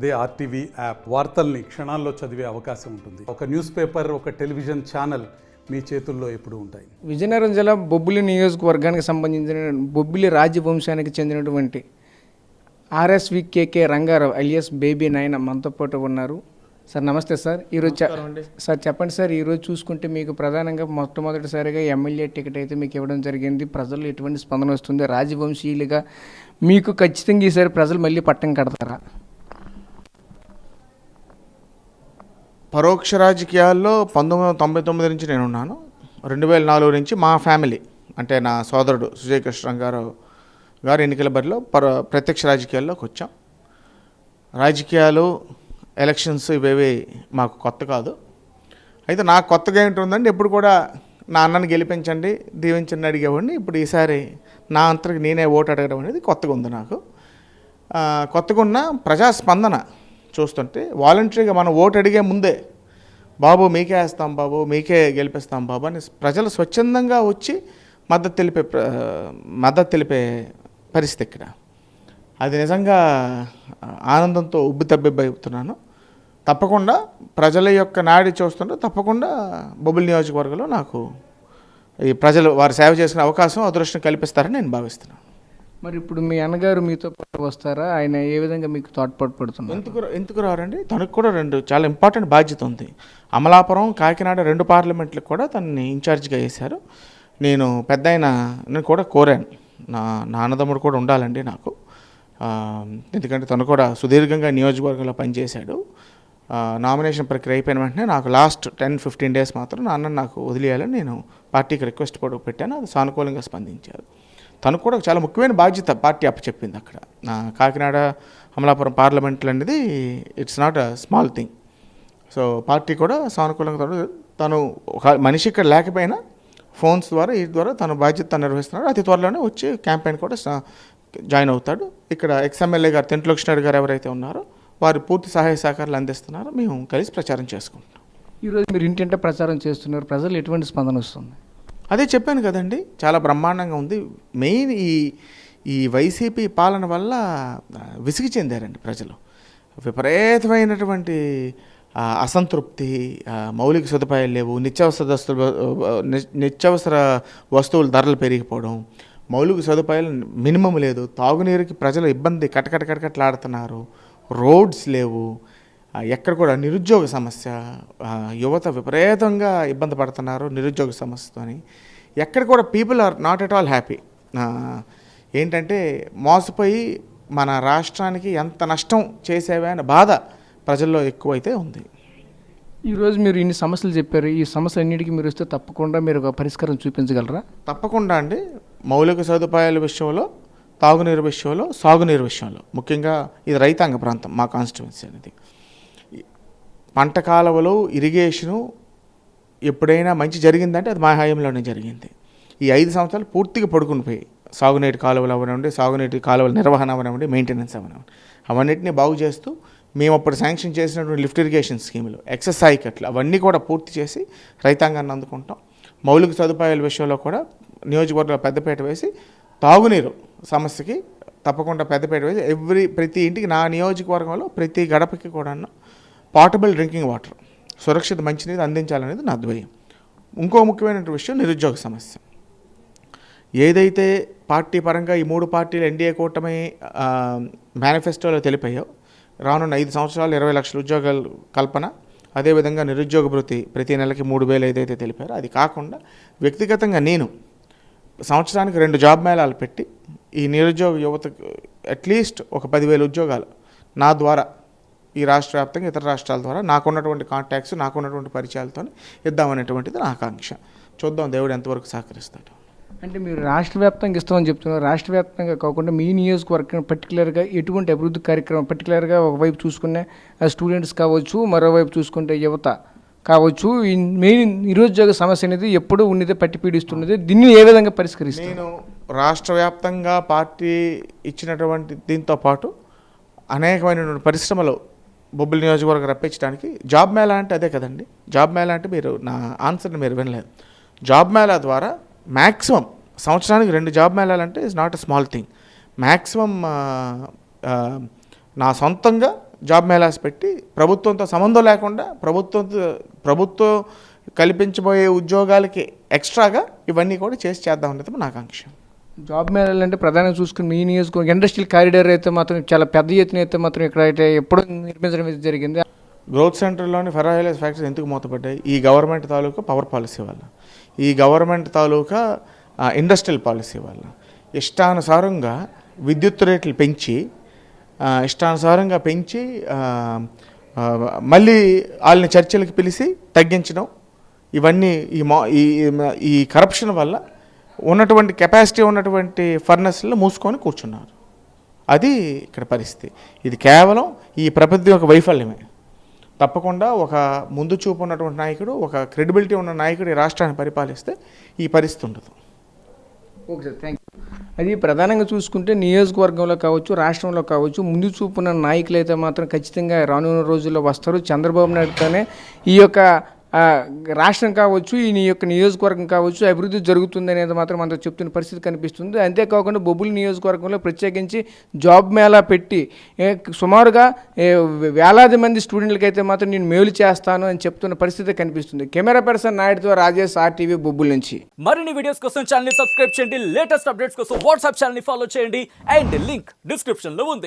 అదే RTV app వార్తల్ని క్షణాల్లో చదివే అవకాశం ఉంటుంది. ఒక న్యూస్ పేపర్, ఒక టెలివిజన్ ఛానల్ మీ చేతుల్లో ఎప్పుడూ ఉంటాయి. విజయనగరం జిల్లా బొబ్బిలి నియోజకవర్గానికి సంబంధించిన బొబ్బిలి రాజవంశానికి చెందినటువంటి ఆర్ఎస్వికేకే రంగారావు అలియాస్ బేబీ నాయన మనతో పాటు ఉన్నారు. సార్ నమస్తే సార్. ఈరోజు సార్ చెప్పండి సార్, ఈరోజు చూసుకుంటే మీకు ప్రధానంగా మొట్టమొదటిసారిగా ఎమ్మెల్యే టికెట్ అయితే మీకు ఇవ్వడం జరిగింది. ప్రజలు ఎటువంటి స్పందన వస్తుంది? రాజవంశీయులుగా మీకు ఖచ్చితంగా ఈసారి ప్రజలు మళ్ళీ పట్టం కడతారా? పరోక్ష రాజకీయాల్లో 1999 నుంచి నేను ఉన్నాను. 2004 నుంచి మా ఫ్యామిలీ అంటే నా సోదరుడు సుజయ్ కృష్ణ రంగారావు గారు ఎన్నికల బరిలో ప్రత్యక్ష రాజకీయాల్లోకి వచ్చాం. రాజకీయాలు, ఎలక్షన్స్ ఇవేవి మాకు కొత్త కాదు. అయితే నాకు కొత్తగా ఏంటుందండి, ఎప్పుడు కూడా నా అన్నని గెలిపించండి, దీవించండి అడిగేవాడిని. ఇప్పుడు ఈసారి నా అంతరికి నేనే ఓటు అడగడం అనేది కొత్తగా ఉంది నాకు. కొత్తగా ఉన్న ప్రజాస్పందన చూస్తుంటే వాలంటరీగా మనం ఓటు అడిగే ముందే బాబు మీకే వేస్తాం, బాబు మీకే గెలిపిస్తాం బాబు అని ప్రజలు స్వచ్ఛందంగా వచ్చి మద్దతు తెలిపే పరిస్థితి ఇక్కడ. అది నిజంగా ఆనందంతో ఉబ్బితబ్బిబ్బవుతున్నాను. తప్పకుండా ప్రజల యొక్క నాడి చూస్తుంటే తప్పకుండా బొబ్బిలి నియోజకవర్గంలో నాకు ఈ ప్రజలు వారు సేవ చేసుకునే అవకాశం, అదృష్టం కల్పిస్తారని నేను భావిస్తున్నాను. మరి ఇప్పుడు మీ అన్నగారు మీతో పాటు వస్తారా? ఆయన ఏ విధంగా మీకు తోడ్పడుతున్నారు? ఎందుకు రారండి? తనకు కూడా చాలా ఇంపార్టెంట్ బాధ్యత ఉంది. అమలాపురం, కాకినాడ 2 పార్లమెంట్లకు కూడా తనని ఇన్ఛార్జిగా వేశారు. నేను కూడా కోరాను, నా అన్నదమ్ముడు కూడా ఉండాలండి నాకు. ఎందుకంటే తను కూడా సుదీర్ఘంగా నియోజకవర్గంలో పనిచేశాడు. నామినేషన్ ప్రక్రియ అయిపోయిన వెంటనే నాకు లాస్ట్ 10-15 డేస్ మాత్రం నా అన్నను నాకు వదిలేయాలని నేను పార్టీకి రిక్వెస్ట్ కూడా పెట్టాను. అది సానుకూలంగా స్పందించారు. తను కూడా చాలా ముఖ్యమైన బాధ్యత పార్టీ అప్పచెప్పింది అక్కడ. కాకినాడ, అమలాపురం పార్లమెంట్లు అనేది it's not a small thing. So party కూడా సానుకూలంగా తను ఒక మనిషి ఇక్కడ లేకపోయినా ఫోన్స్ ద్వారా వీటి ద్వారా తన బాధ్యత నిర్వహిస్తున్నాడు. అతి త్వరలోనే వచ్చి క్యాంపెయిన్ కూడా జాయిన్ అవుతాడు. ఇక్కడ ఎక్స్ఎమ్మెల్యే గారు తెంట్ల కృష్ణారెడ్డి గారు ఎవరైతే ఉన్నారో వారు పూర్తి సహాయ సహకారాలు అందిస్తున్నారు. మేము కలిసి ప్రచారం చేసుకుంటున్నాం. ఈరోజు మీరు ఇంటింటే ప్రచారం చేస్తున్నారు, ప్రజలు ఎటువంటి స్పందన వస్తుంది? అదే చెప్పాను కదండి, చాలా బ్రహ్మాండంగా ఉంది. మెయిన్ ఈ వైసీపీ పాలన వల్ల విసిగి చెందారండి ప్రజలు. విపరీతమైనటువంటి అసంతృప్తి, మౌలిక సదుపాయాలు లేవు, నిత్యావసర వస్తువుల ధరలు పెరిగిపోవడం, మౌలిక సదుపాయాలు మినిమం లేదు, తాగునీరుకి ప్రజలు ఇబ్బంది కటకటలాడుతున్నారు, రోడ్స్ లేవు, ఎక్కడ కూడా నిరుద్యోగ సమస్య, యువత విపరీతంగా ఇబ్బంది పడుతున్నారు నిరుద్యోగ సమస్యతోని. ఎక్కడ కూడా people are not at all happy. ఏంటంటే మోసపోయి మన రాష్ట్రానికి ఎంత నష్టం చేసేవే అనే బాధ ప్రజల్లో ఎక్కువైతే ఉంది. ఈరోజు మీరు ఇన్ని సమస్యలు చెప్పారు, ఈ సమస్యలన్నిటికీ మీరు వస్తే తప్పకుండా మీరు ఒక పరిష్కారం చూపించగలరా? తప్పకుండా అండి. మౌలిక సదుపాయాల విషయంలో, తాగునీరు విషయంలో, సాగునీరు విషయంలో, ముఖ్యంగా ఇది రైతాంగ ప్రాంతం మా కాన్స్టిట్యున్సీ అనేది. పంట కాలువలు, ఇరిగేషను ఎప్పుడైనా మంచి జరిగిందంటే అది మా హయాంలోనే జరిగింది. ఈ 5 సంవత్సరాలు పూర్తిగా పడుకుని పోయి సాగునీటి కాలువలు అవనివ్వండి, సాగునీటి కాలువల నిర్వహణ అవనివ్వండి, మెయింటెనెన్స్ అవనివ్వండి, అవన్నిటిని బాగు చేస్తూ మేము అప్పుడు శాంక్షన్ చేసినటువంటి లిఫ్ట్ ఇరిగేషన్ స్కీములు, ఎక్సర్సైజ్ కట్లు అవన్నీ కూడా పూర్తి చేసి రైతాంగాన్ని అందుకుంటాం. మౌలిక సదుపాయాల విషయంలో కూడా నియోజకవర్గంలో పెద్దపీట వేసి తాగునీరు సమస్యకి తప్పకుండా పెద్దపీట వేసి ప్రతి ఇంటికి, నా నియోజకవర్గంలో ప్రతి గడపకి కూడా పోర్టబుల్ డ్రింకింగ్ వాటర్, సురక్షిత మంచినీరు అందించాలనేది నా ధ్యేయం. ఇంకో ముఖ్యమైన విషయం నిరుద్యోగ సమస్య. ఏదైతే పార్టీ పరంగా ఈ 3 పార్టీలు ఎన్డీఏ కూటమి మేనిఫెస్టోలో తెలిపాయో రానున్న 5 సంవత్సరాలు 20 లక్షల ఉద్యోగాలు కల్పన, అదేవిధంగా నిరుద్యోగ భృతి ప్రతి నెలకి 3,000 ఏదైతే తెలిపారో అది కాకుండా వ్యక్తిగతంగా నేను సంవత్సరానికి 2 జాబ్ మేళాలు పెట్టి ఈ నిరుద్యోగ యువతకు అట్లీస్ట్ ఒక 10,000 ఉద్యోగాలు నా ద్వారా ఈ రాష్ట్ర వ్యాప్తంగా ఇతర రాష్ట్రాల ద్వారా నాకున్నటువంటి కాంటాక్ట్స్, నాకున్నటువంటి పరిచయాలతో ఇద్దామనేటువంటిది నా ఆకాంక్ష. చూద్దాం దేవుడు ఎంతవరకు సహకరిస్తాడు. అంటే మీరు రాష్ట్ర వ్యాప్తంగా ఇస్తామని చెప్తున్నారు. రాష్ట్ర వ్యాప్తంగా కాకుండా మీ నియోజకవర్గం పర్టికులర్గా ఎటువంటి అభివృద్ధి కార్యక్రమం, పర్టికులర్గా ఒకవైపు చూసుకునే స్టూడెంట్స్ కావచ్చు, మరోవైపు చూసుకుంటే యువత కావచ్చు, మెయిన్ నిరుద్యోగ సమస్య అనేది ఎప్పుడూ ఉన్నదే, పట్టి పీడిస్తున్నది. దీన్ని ఏ విధంగా పరిష్కరిస్తారు? నేను రాష్ట్ర వ్యాప్తంగా పార్టీ ఇచ్చినటువంటి దీంతో పాటు అనేకమైనటువంటి పరిశ్రమలు బొబ్బిలి నియోజకవర్గం రప్పించడానికి జాబ్ మేళా అంటే అదే కదండి. జాబ్ మేళా అంటే మీరు నా ఆన్సర్ని మీరు వినలేదు. జాబ్ మేళా ద్వారా మ్యాక్సిమం సంవత్సరానికి 2 జాబ్ మేళాలంటే is not a small thing. Maximum నా సొంతంగా జాబ్ మేళాస్ పెట్టి ప్రభుత్వంతో సంబంధం లేకుండా ప్రభుత్వం కల్పించబోయే ఉద్యోగాలకి ఎక్స్ట్రాగా ఇవన్నీ కూడా చేద్దాం అనేది మా ఆకాంక్ష. జాబ్ మేళాలు అంటే ప్రధానంగా చూసుకుని మీ నియోజకవర్గం ఇండస్ట్రియల్ కారిడార్ అయితే మాత్రం చాలా పెద్ద ఎత్తున అయితే మాత్రం ఇక్కడ అయితే ఎప్పుడు నిర్మించడం అయితే జరిగింది. గ్రోత్ సెంటర్లోని ఫెర్రాయిలైజ్ ఫ్యాక్టరీస్ ఎందుకు మూతపడ్డాయి? ఈ గవర్నమెంట్ తాలూకా పవర్ పాలసీ వల్ల, ఈ గవర్నమెంట్ తాలూకా ఇండస్ట్రియల్ పాలసీ వల్ల ఇష్టానుసారంగా విద్యుత్ రేట్లు పెంచి మళ్ళీ వాళ్ళని చర్చలకు పిలిచి తగ్గించడం, ఇవన్నీ ఈ కరప్షన్ వల్ల ఉన్నటువంటి కెపాసిటీ ఉన్నటువంటి ఫర్నెస్లో మూసుకొని కూర్చున్నారు. అది ఇక్కడ పరిస్థితి. ఇది కేవలం ఈ ప్రభుత్వం యొక్క వైఫల్యమే. తప్పకుండా ఒక ముందు చూపు ఉన్నటువంటి నాయకుడు, ఒక క్రెడిబిలిటీ ఉన్న నాయకుడు ఈ రాష్ట్రాన్ని పరిపాలిస్తే ఈ పరిస్థితి ఉండదు. Okay sir, thank you. అది ప్రధానంగా చూసుకుంటే నియోజకవర్గంలో కావచ్చు, రాష్ట్రంలో కావచ్చు, ముందు చూపున్న నాయకులు అయితే మాత్రం ఖచ్చితంగా రానున్న రోజుల్లో వస్తారు. చంద్రబాబు నాయుడుతోనే ఈ యొక్క రాష్ట్రం కావచ్చు, ఈ యొక్క నియోజకవర్గం కావచ్చు అభివృద్ధి జరుగుతుంది అనేది మాత్రం మనతో చెప్తున్న పరిస్థితి కనిపిస్తుంది. అంతేకాకుండా బొబ్బిలి నియోజకవర్గంలో ప్రత్యేకించి జాబ్ మేళా పెట్టి సుమారుగా వేలాది మంది స్టూడెంట్లకి అయితే మాత్రం నేను మేలు చేస్తాను అని చెప్తున్న పరిస్థితి కనిపిస్తుంది. కెమెరా పర్సన్ నాయుడుతో రాజేష్, RTV బొబ్బిలి నుంచి. మరిన్ని వీడియోస్ కోసం ఛానల్ ని సబ్స్క్రైబ్ చేయండి, లేటెస్ట్ అప్డేట్స్ కోసం వాట్సాప్ ఛానల్ ని ఫాలో చేయండి అండ్ లింక్ డిస్క్రిప్షన్ లో ఉంది.